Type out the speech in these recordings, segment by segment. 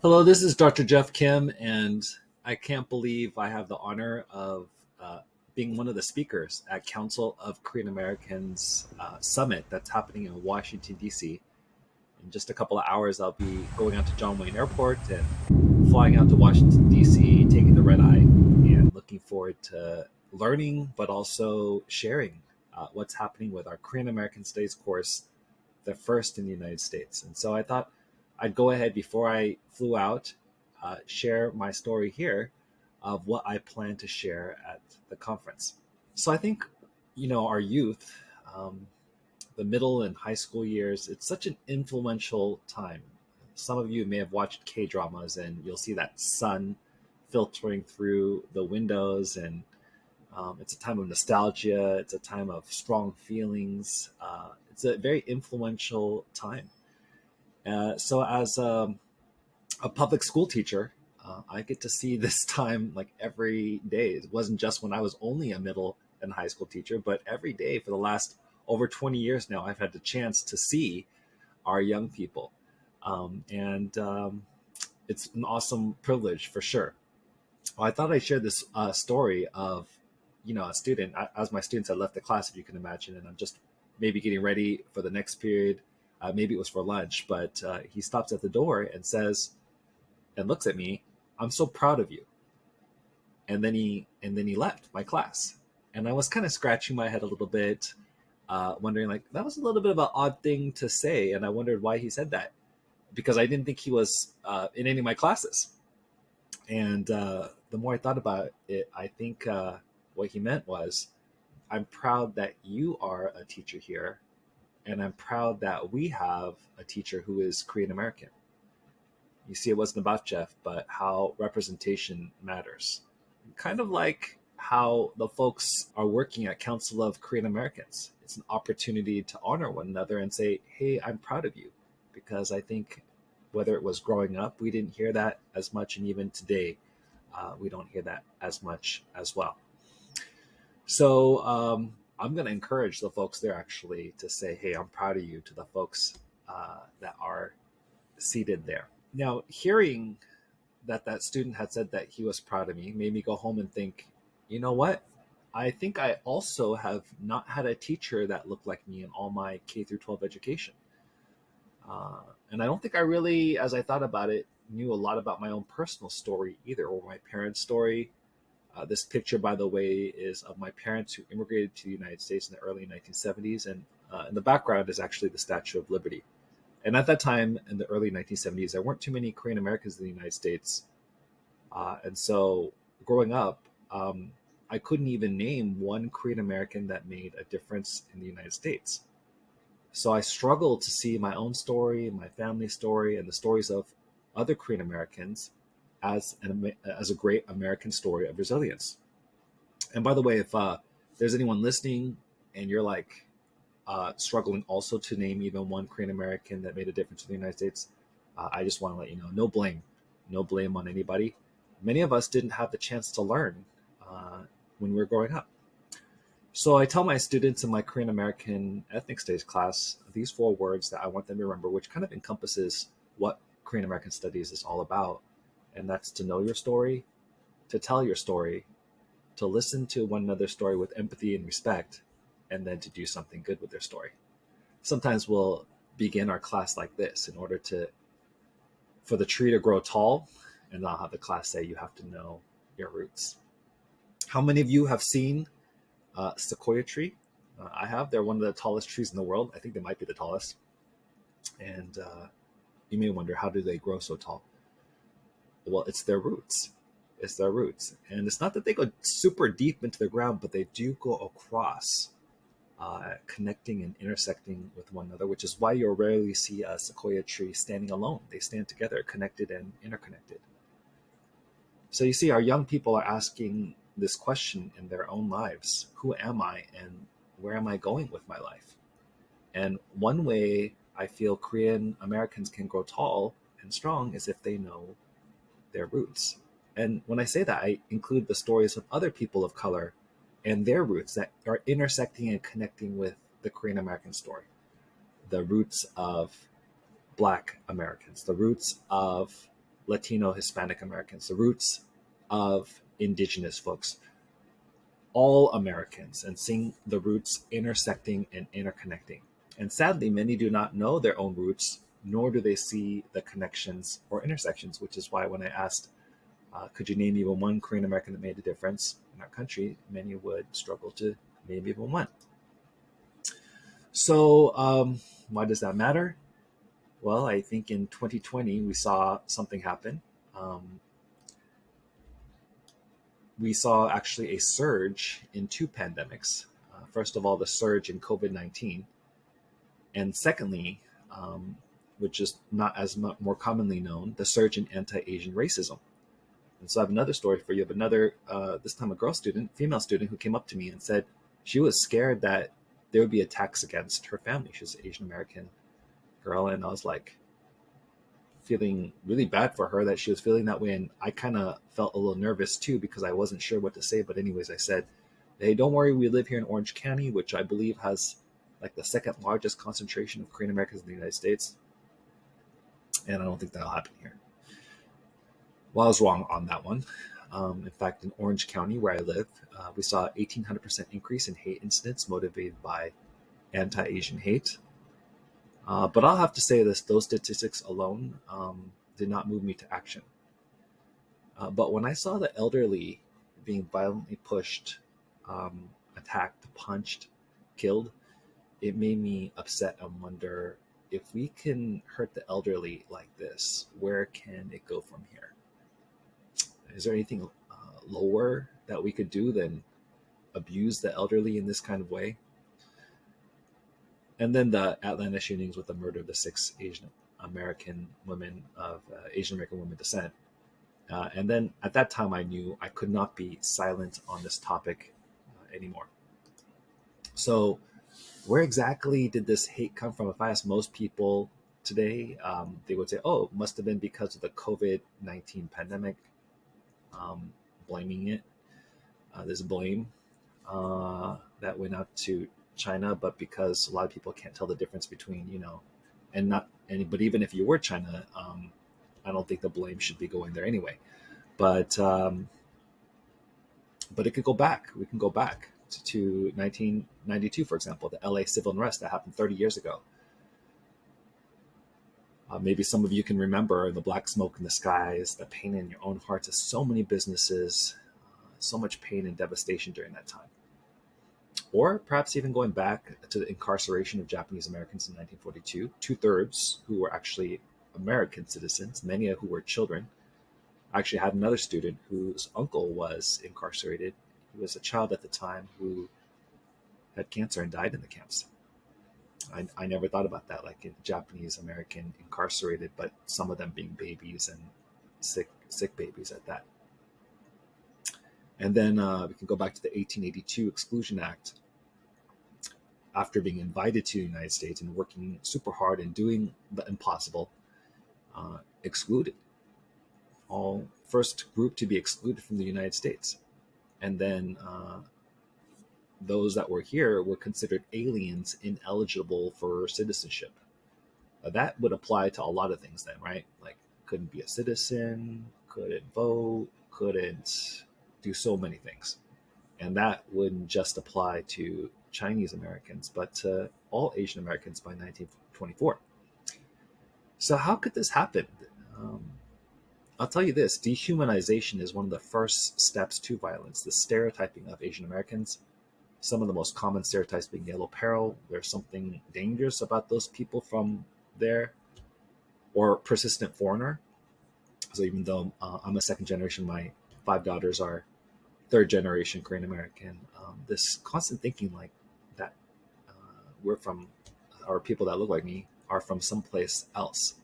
Hello, this is Dr. Jeff Kim, and I can't believe I have the honor of uh, being one of the speakers at Council of Korean Americans Summit that's happening in Washington, D.C. In just a couple of hours, I'll be going out to John Wayne Airport and flying out to Washington, D.C., taking the red eye, and looking forward to learning, but also sharing what's happening with our Korean American Studies course, the first in the United States. And so I thought I'd go ahead before I flew out, share my story here of what I plan to share at the conference. So I think, our youth, um, the middle and high school years, it's such an influential time. Some of you may have watched K dramas and you'll see that sun filtering through the windows, and it's a time of nostalgia. It's a time of strong feelings. It's a very influential time. So as a public school teacher, I get to see this time like every day. It wasn't just when I was only a middle and high school teacher, but every day for the last over 20 years now, I've had the chance to see our young people. And it's an awesome privilege for sure. Well, I thought I'd share this story of, a student. As my students had left the class, if you can imagine, and I'm just maybe getting ready for the next period. Maybe it was for lunch, but he stops at the door and says, and looks at me, "I'm so proud of you." And then he left my class, and I was kind of scratching my head a little bit, wondering like that was a little bit of an odd thing to say, and I wondered why he said that because I didn't think he was in any of my classes. And the more I thought about it, I think what he meant was, "I'm proud that you are a teacher here, and I'm proud that we have a teacher who is Korean American." You see, it wasn't about Jeff, but how representation matters. Kind of like how the folks are working at Council of Korean Americans. It's an opportunity to honor one another and say, "Hey, I'm proud of you." Because I think whether it was growing up, we didn't hear that as much, and even today, we don't hear that as much as well. So I'm going to encourage the folks there actually to say, "Hey, I'm proud of you," to the folks that are seated there. Now, hearing that student had said that he was proud of me made me go home and think, you know what? I think I also have not had a teacher that looked like me in all my K through 12 education. And I don't think I really, as I thought about it, knew a lot about my own personal story either, or my parents' story. This picture, by the way, is of my parents who immigrated to the United States in the early 1970s. And in the background is actually the Statue of Liberty. And at that time, in the early 1970s, there weren't too many Korean Americans in the United States. And so growing up, I couldn't even name one Korean American that made a difference in the United States. So I struggled to see my own story, my family's story, and the stories of other Korean Americans as a great American story of resilience. And by the way, if there's anyone listening and you're like struggling also to name even one Korean American that made a difference in the United States, I just want to let you know, no blame on anybody. Many of us didn't have the chance to learn when we were growing up. So I tell my students in my Korean American ethnic studies class these four words that I want them to remember, which kind of encompasses what Korean American studies is all about. And that's to know your story, to tell your story, to listen to one another's story with empathy and respect, and then to do something good with their story. Sometimes we'll begin our class like this in order for the tree to grow tall, and I'll have the class say you have to know your roots. How many of you have seen sequoia tree? I have. They're one of the tallest trees in the world. I think they might be the tallest. And you may wonder, how do they grow so tall? Well, it's their roots. It's their roots. And it's not that they go super deep into the ground, but they do go across, connecting and intersecting with one another, which is why you'll rarely see a sequoia tree standing alone. They stand together, connected and interconnected. So you see, our young people are asking this question in their own lives: who am I and where am I going with my life? And one way I feel Korean Americans can grow tall and strong is if they know their roots. And when I say that, I include the stories of other people of color and their roots that are intersecting and connecting with the Korean American story. The roots of Black Americans, the roots of Latino, Hispanic Americans, the roots of indigenous folks, all Americans, and seeing the roots intersecting and interconnecting. And sadly, many do not know their own roots, nor do they see the connections or intersections, which is why when I asked, could you name even one Korean American that made a difference in our country, many would struggle to name even one. So, why does that matter? Well, I think in 2020, we saw something happen. We saw actually a surge in two pandemics. First of all, the surge in COVID-19. And secondly, which is not as more commonly known, the surge in anti-Asian racism. And so I have another story for you of another, this time a girl student, female student, who came up to me and said she was scared that there would be attacks against her family. She's an Asian American girl. And I was like, feeling really bad for her that she was feeling that way. And I kind of felt a little nervous too, because I wasn't sure what to say. But anyways, I said, hey, don't worry. We live here in Orange County, which I believe has like the second largest concentration of Korean Americans in the United States. And I don't think that'll happen here. Well, I was wrong on that one. In fact, in Orange County, where I live, we saw an 1,800% increase in hate incidents motivated by anti-Asian hate. But I'll have to say this, those statistics alone did not move me to action. But when I saw the elderly being violently pushed, attacked, punched, killed, it made me upset and wonder, if we can hurt the elderly like this, where can it go from here? Is there anything lower that we could do than abuse the elderly in this kind of way? And then the Atlanta shootings with the murder of the 6 Asian American women of Asian American women descent. And then at that time, I knew I could not be silent on this topic anymore. So where exactly did this hate come from? If I asked most people today, they would say, oh, it must have been because of the COVID-19 pandemic, blaming it. There's blame that went out to China, but because a lot of people can't tell the difference between, but even if you were China, I don't think the blame should be going there anyway. But it could go back. We can go back to 1992, for example, the LA civil unrest that happened 30 years ago. Maybe some of you can remember the black smoke in the skies, the pain in your own hearts of so many businesses, so much pain and devastation during that time. Or perhaps even going back to the incarceration of Japanese Americans in 1942, 2/3 who were actually American citizens, many who were children. I actually had another student whose uncle was incarcerated. He was a child at the time who had cancer and died in the camps. I never thought about that, like a Japanese American incarcerated, but some of them being babies and sick babies at that. And then we can go back to the 1882 Exclusion Act. After being invited to the United States and working super hard and doing the impossible, excluded. All first group to be excluded from the United States. And then those that were here were considered aliens, ineligible for citizenship. That would apply to a lot of things then, right? Like couldn't be a citizen, couldn't vote, couldn't do so many things. And that wouldn't just apply to Chinese Americans, but to all Asian Americans by 1924. So how could this happen? I'll tell you this, dehumanization is one of the first steps to violence, the stereotyping of Asian Americans. Some of the most common stereotypes being yellow peril. There's something dangerous about those people from there, or persistent foreigner. So even though I'm a second generation, my 5 daughters are third generation Korean American, this constant thinking like that we're from, or people that look like me are from someplace else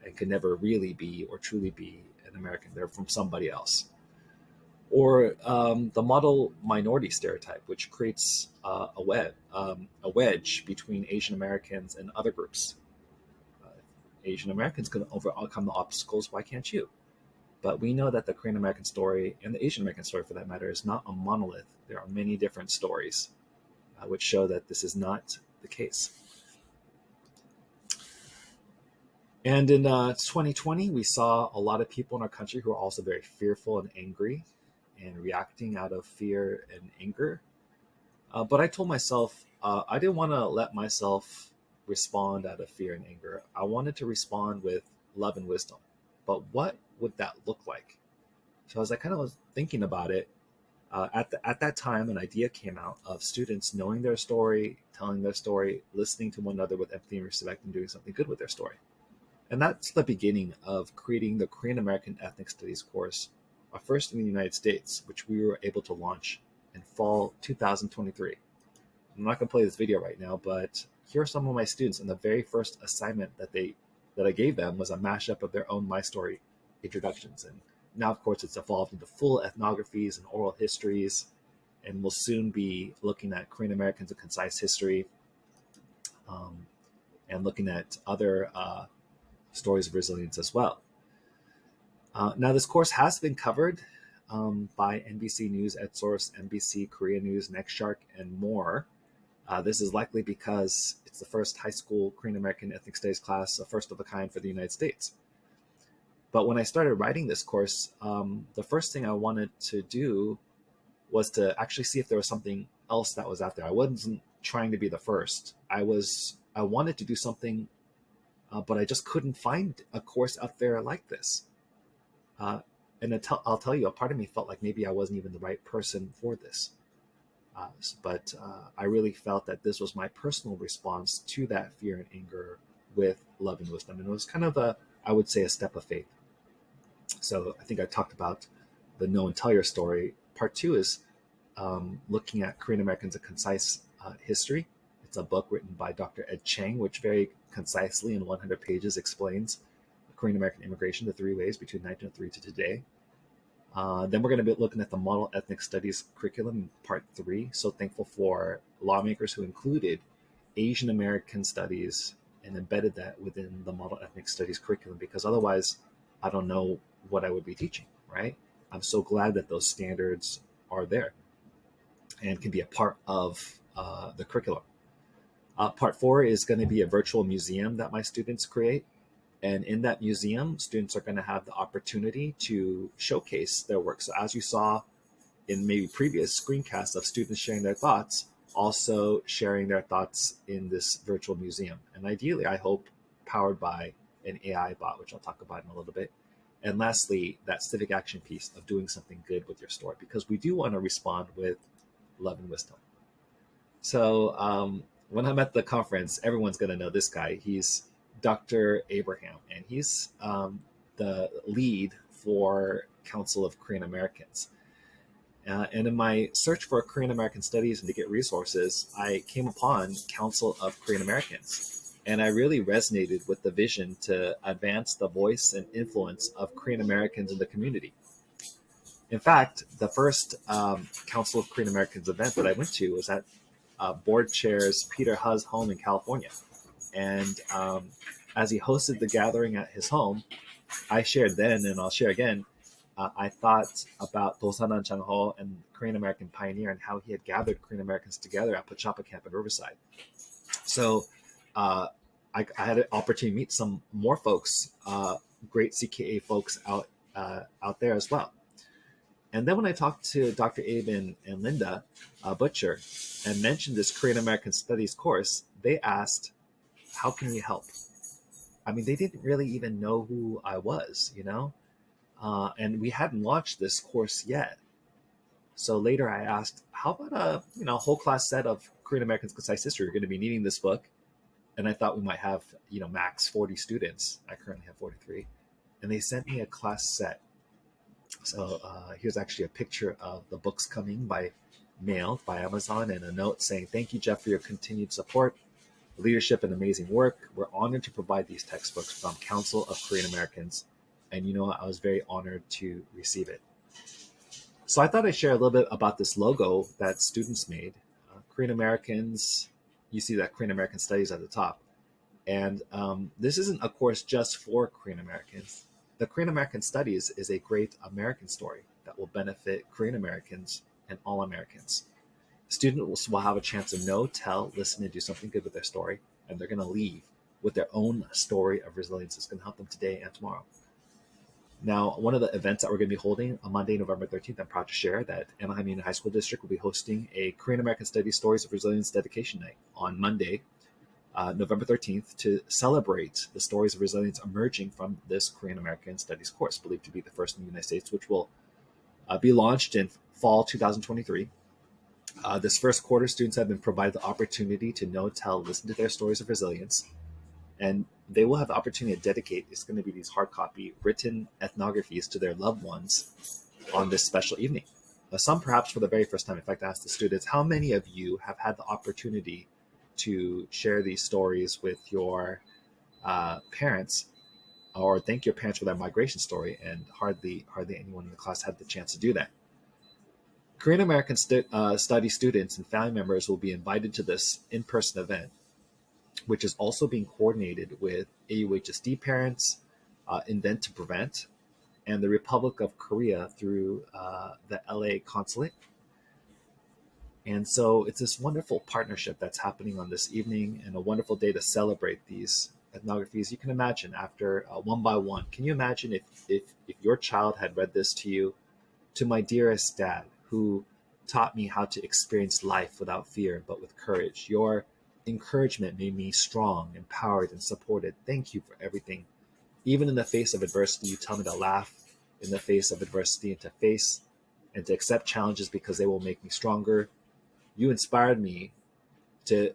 and can never really be or truly be an American. They're from somebody else. Or the model minority stereotype, which creates a wedge between Asian Americans and other groups. Asian Americans can overcome the obstacles. Why can't you? But we know that the Korean American story, and the Asian American story for that matter, is not a monolith. There are many different stories which show that this is not the case. And in 2020, we saw a lot of people in our country who are also very fearful and angry and reacting out of fear and anger. But I told myself I didn't want to let myself respond out of fear and anger. I wanted to respond with love and wisdom. But what would that look like? So as I kind of was thinking about it, at that time, an idea came out of students knowing their story, telling their story, listening to one another with empathy and respect, and doing something good with their story. And that's the beginning of creating the Korean American Ethnic Studies course, first in the United States, which we were able to launch in fall 2023. I'm not going to play this video right now, but here are some of my students. And the very first assignment that I gave them was a mashup of their own My Story introductions. And now, of course, it's evolved into full ethnographies and oral histories, and we'll soon be looking at Korean Americans and concise history, and looking at other stories of resilience as well. Now, this course has been covered by NBC News, EdSource, NBC, Korea News, Next Shark, and more. This is likely because it's the first high school Korean American Ethnic Studies class, a first of a kind for the United States. But when I started writing this course, the first thing I wanted to do was to actually see if there was something else that was out there. I wasn't trying to be the first. I wanted to do something, but I just couldn't find a course out there like this. And I'll tell you, a part of me felt like maybe I wasn't even the right person for this. But I really felt that this was my personal response to that fear and anger with love and wisdom. And it was kind of I would say, a step of faith. So I think I talked about the Know and Tell Your Story. Part 2 is looking at Korean Americans, a concise history. It's a book written by Dr. Ed Chang, which very concisely in 100 pages explains Korean American immigration, the 3 ways between 1903 to today. Then we're going to be looking at the Model Ethnic Studies curriculum in part 3. So thankful for lawmakers who included Asian American studies and embedded that within the Model Ethnic Studies curriculum, because otherwise I don't know what I would be teaching, right? I'm so glad that those standards are there and can be a part of the curriculum. Part 4 is going to be a virtual museum that my students create. And in that museum, students are going to have the opportunity to showcase their work. So as you saw in maybe previous screencasts of students sharing their thoughts, also sharing their thoughts in this virtual museum. And ideally, I hope, powered by an AI bot, which I'll talk about in a little bit. And lastly, that civic action piece of doing something good with your story, because we do want to respond with love and wisdom. So when I'm at the conference, everyone's going to know this guy. He's Dr. Abraham, and he's the lead for Council of Korean Americans. And in my search for Korean American studies and to get resources, I came upon Council of Korean Americans. And I really resonated with the vision to advance the voice and influence of Korean Americans in the community. In fact, the first Council of Korean Americans event that I went to was at Board Chair's Peter Hu's home in California. And as he hosted the gathering at his home, I shared then, and I'll share again, I thought about Dosanan Chang-ho and Korean American pioneer and how he had gathered Korean Americans together at Pachapa Camp in Riverside. So I had an opportunity to meet some more folks, great CKA folks out there as well. And then when I talked to Dr. Abe and Linda Butcher and mentioned this Korean American Studies course, they asked, how can we help? I mean, they didn't really even know who I was, you know? And we hadn't launched this course yet. So later I asked, how about a whole class set of Korean Americans Concise History? You're going to be needing this book. And I thought we might have, max 40 students. I currently have 43. And they sent me a class set. So here's actually a picture of the books coming by mail, by Amazon, and a note saying, thank you, Jeff, for your continued support, leadership, and amazing work. We're honored to provide these textbooks from Council of Korean Americans. And I was very honored to receive it. So I thought I'd share a little bit about this logo that students made. Korean Americans, you see that Korean American Studies at the top. And this isn't a course just for Korean Americans. The Korean American Studies is a great American story that will benefit Korean Americans and all Americans. Students will have a chance to know, tell, listen, and do something good with their story, and they're going to leave with their own story of resilience that's going to help them today and tomorrow. Now, one of the events that we're going to be holding on Monday, November 13th, I'm proud to share that Anaheim Union High School District will be hosting a Korean American Studies Stories of Resilience dedication night on Monday, November 13th, to celebrate the stories of resilience emerging from this Korean American Studies course, believed to be the first in the United States, which will be launched in fall 2023. This first quarter, students have been provided the opportunity to know, tell, listen to their stories of resilience, and they will have the opportunity to dedicate, it's going to be these hard copy written ethnographies to their loved ones on this special evening. Some perhaps for the very first time. In fact, I asked the students, how many of you have had the opportunity to share these stories with your parents, or thank your parents for their migration story? And hardly anyone in the class had the chance to do that. Korean American study students and family members will be invited to this in-person event, which is also being coordinated with AUHSD parents, Invent to Prevent, and the Republic of Korea through the LA consulate. And so it's this wonderful partnership that's happening on this evening, and a wonderful day to celebrate these ethnographies. You can imagine after one by one, can you imagine if your child had read this to you? To my dearest dad, who taught me how to experience life without fear, but with courage. Your encouragement made me strong, empowered, and supported. Thank you for everything. Even in the face of adversity, you tell me to laugh in the face of adversity, and to face and to accept challenges because they will make me stronger. You inspired me to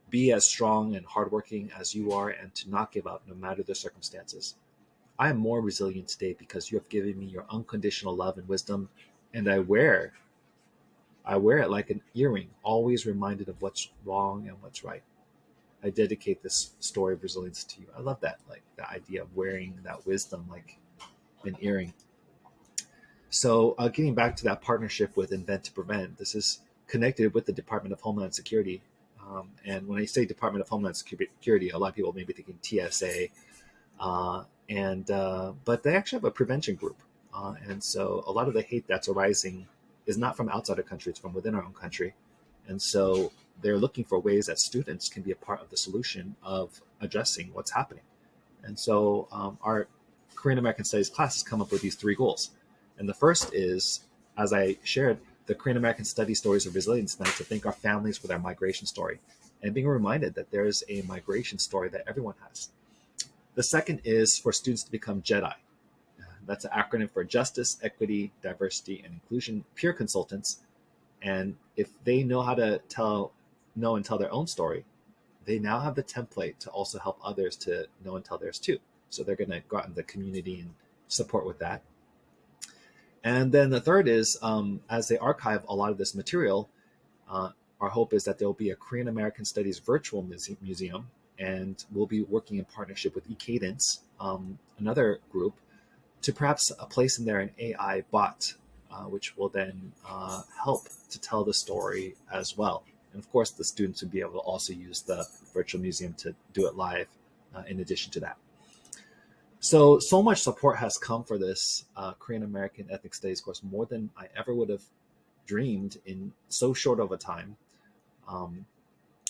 be as strong and hardworking as you are, and to not give up no matter the circumstances. I am more resilient today because you have given me your unconditional love and wisdom, and I wear it like an earring, always reminded of what's wrong and what's right. I dedicate this story of resilience to you. I love that, like the idea of wearing that wisdom like an earring. So getting back to that partnership with Invent to Prevent, this is connected with the Department of Homeland Security. And when I say Department of Homeland Security, a lot of people may be thinking TSA, but they actually have a prevention group. And so a lot of the hate that's arising is not from outside our country, it's from within our own country. And so they're looking for ways that students can be a part of the solution of addressing what's happening. And so our Korean American Studies class has come up with these 3 goals. And the first is, as I shared, the Korean American Studies Stories of Resilience night, to thank our families for their migration story, and being reminded that there's a migration story that everyone has. The second is for students to become JEDI. That's an acronym for Justice, Equity, Diversity, and Inclusion Peer Consultants. And if they know how to know and tell their own story, they now have the template to also help others to know and tell theirs too. So they're going to go out in the community and support with that. And then the third is, as they archive a lot of this material, our hope is that there will be a Korean American Studies virtual museum, and we'll be working in partnership with E280, another group, to perhaps place in there an AI bot, which will then help to tell the story as well. And of course, the students would be able to also use the virtual museum to do it live in addition to that. So much support has come for this Korean American Ethnic Studies course, more than I ever would have dreamed in so short of a time.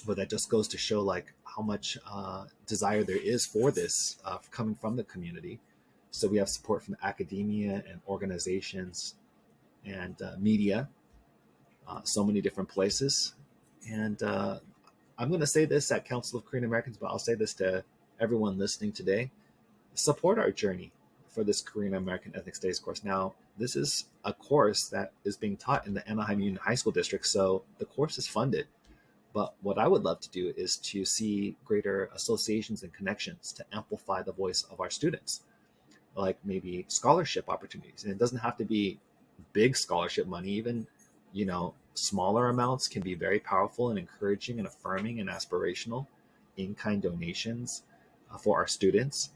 But that just goes to show like how much desire there is for this coming from the community. So we have support from academia and organizations and media, so many different places. And I'm going to say this at Council of Korean Americans, but I'll say this to everyone listening today: support our journey for this Korean American Ethnic Studies course. Now, this is a course that is being taught in the Anaheim Union High School District, so the course is funded. But what I would love to do is to see greater associations and connections to amplify the voice of our students, like maybe scholarship opportunities. And it doesn't have to be big scholarship money. Even, smaller amounts can be very powerful and encouraging and affirming and aspirational. In-kind donations for our students.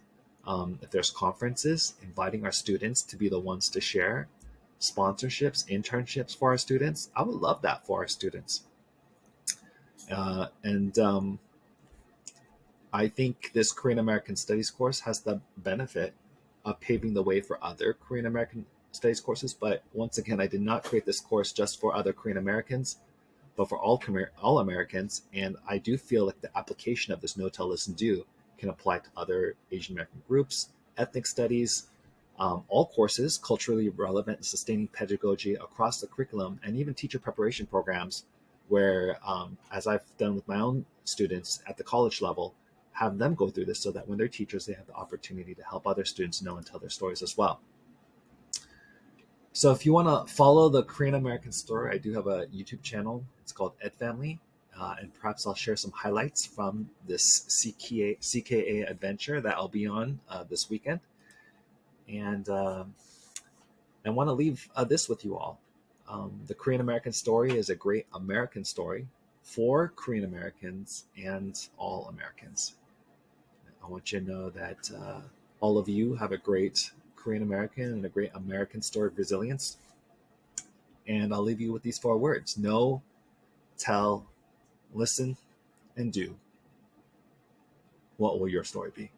If there's conferences, inviting our students to be the ones to share, sponsorships, internships for our students. I would love that for our students. I think this Korean American Studies course has the benefit of paving the way for other Korean American Studies courses. But once again, I did not create this course just for other Korean Americans. but for all Americans. And I do feel like the application of this no tell listen do can apply to other Asian American groups, ethnic studies, all courses, culturally relevant and sustaining pedagogy across the curriculum, and even teacher preparation programs where, as I've done with my own students at the college level, have them go through this so that when they're teachers, they have the opportunity to help other students know and tell their stories as well. So if you want to follow the Korean American story, I do have a YouTube channel. It's called Ed Family. And perhaps I'll share some highlights from this CKA adventure that I'll be on this weekend. And I want to leave this with you all. The Korean American story is a great American story for Korean Americans and all Americans. I want you to know that all of you have a great Korean American and a great American story of resilience. And I'll leave you with these 4 words: know, tell, listen, and do. What will your story be?